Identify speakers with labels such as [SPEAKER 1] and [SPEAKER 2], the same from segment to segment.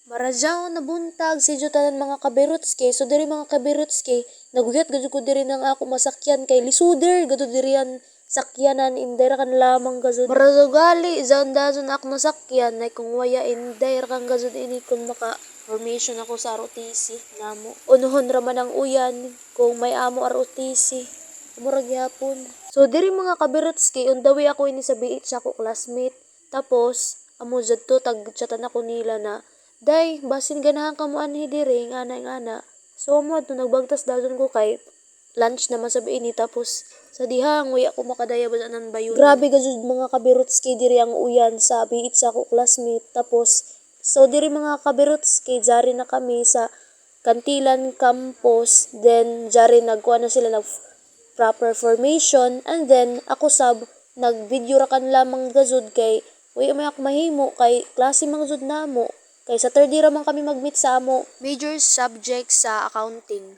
[SPEAKER 1] Marajaw na buntag si tanan mga kabirotske. So diri mga kabirotske, naguyat gud ko diri nang ako masakyan kay lisuder gud diri yan sakyanan inday ra kan lamang gazud. Marajaw gali dazon ako nasakyan nay kung waya inday ra kan gazud ini kun maka formation ako sa ROTC namo. Unuhon ra man ang uyan kung may amo ROTC. Murag gyapon. So diri mga kabirotske, on the way ako ini sa BH ako classmate. Tapos amo jadto tag-chatan ako nila na day, basin ganahan ka mo anhi diri, ngana. So, amo to nagbagtas dazon ko kay lunch naman sabi ini tapos sa dihang uy ako makadaya ba nan bayon. Grabe gazud mga kabirotski diri ang uyan sa biit sa ako classmate. Tapos so diri mga kabirotski jari na kami sa Kantilan campus, then jari nagkuha na sila ng proper formation, and then ako sab nag-video ra kan lamang gazud kay uy may ako mahimo kay klase mga jud namo. Kay sa third year man kami mag-meet sa amo major subject sa accounting.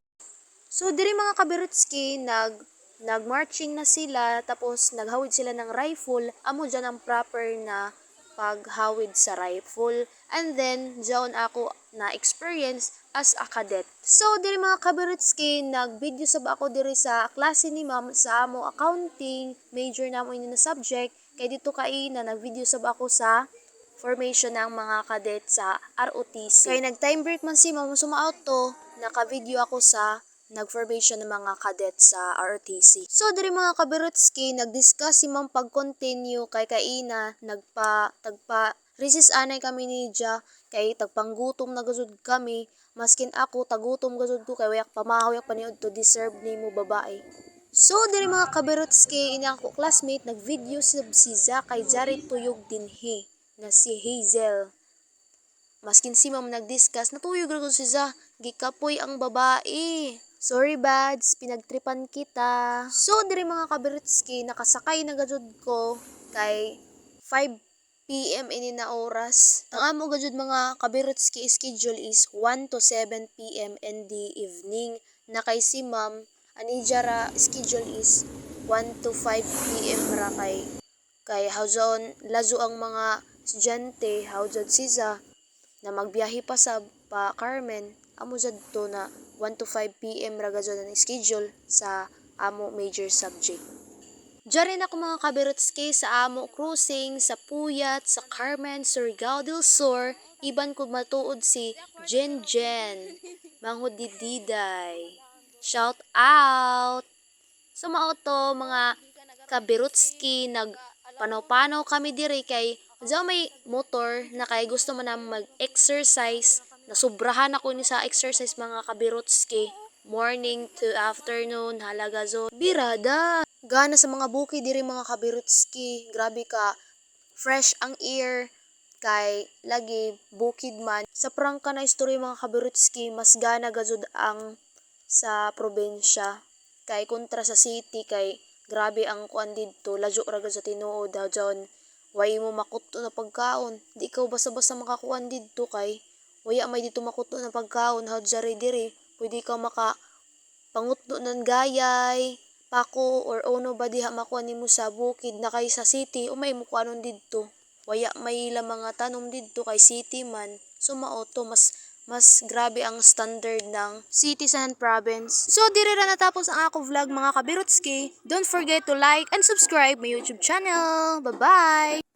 [SPEAKER 1] So diri mga kabirotski nag-marching na sila tapos naghawid sila ng rifle. Amo dyan ang proper na paghawid sa rifle. And then dyan ako na experience as a cadet. So diri mga kabirotski nag-video sab ako diri sa klase ni ma'am sa amo accounting, major na mo ini na subject. Kay dito kay na nag-video sab ako sa formation ng mga cadet sa ROTC. Kaya nag-time break man si ma'am sumauto, naka-video ako sa nag-formation ng mga cadet sa ROTC. So, diri mga kabirotski, nag-discuss si ma'am pag-continue kay kaina, recess anay kami ni Dja, kay tagpanggutom na gazud kami, maskin ako, tagutom gazud ko, kay wayak pamahaw, paniod to deserve ni mo babae. So, diri mga kabirotski, ini ako classmate, nag-video si Za kay Jared Tuyog dinhi na si Hazel. Maskin si ma'am nag-discuss, natuyog ra gud si Za, gikapoy ang babae. Sorry bads, pinagtripan kita. So diri mga kabirotski, nakasakay na gajud ko kay 5 PM ini na oras. Ang amo gajud mga kabirotski schedule is 1 to 7 PM in the evening. Na kay si ma'am ani jara schedule is 1 to 5 PM ra kay hawjon lazo ang mga estudyante, hawjud siya na magbiyahe pa sa Carmen, amo jud to na 1 to 5 PM ra gajud ang schedule sa amo major subject. Diyan ako mga kabirotski sa amo cruising sa Puyat, sa Carmen, Surigao del Sur, iban ko matuod si Jen, Manghud Diday. Shout out! So mao to mga kabirotski, nagpanaw-panaw kami diri kay diyan may motor na kay gusto man na mag-exercise. Nasubrahan ako ni sa exercise mga kabirotski. Morning to afternoon, halaga zo. Birada! Gana sa mga bukid diri mga kabirotski. Grabe ka, fresh ang air. Kay lagi bukid man. Sa prangka na istorya mga kabirotski, mas gana gazud ang sa probinsya. Kay kontra sa city, kay grabe ang kuan didto. Lajo ra gud sa tinuod daw dyan. Way mo makuto na pagkaon. Di ikaw basta-basta makakuan didto kay waya may dito makuto na pagkaon. How jari diri. Pwede ka maka pangutdo ng gayay, pako, or ono ba diha makuha nimo sa bukid na kay sa city. O may mukuanon didto. Waya may ila mga tanom didto kay city man. So maoto mas grabe ang standard ng city sa province. So diri ra natapos ang ako vlog mga kabirotski. Don't forget to like and subscribe my YouTube channel. Bye-bye!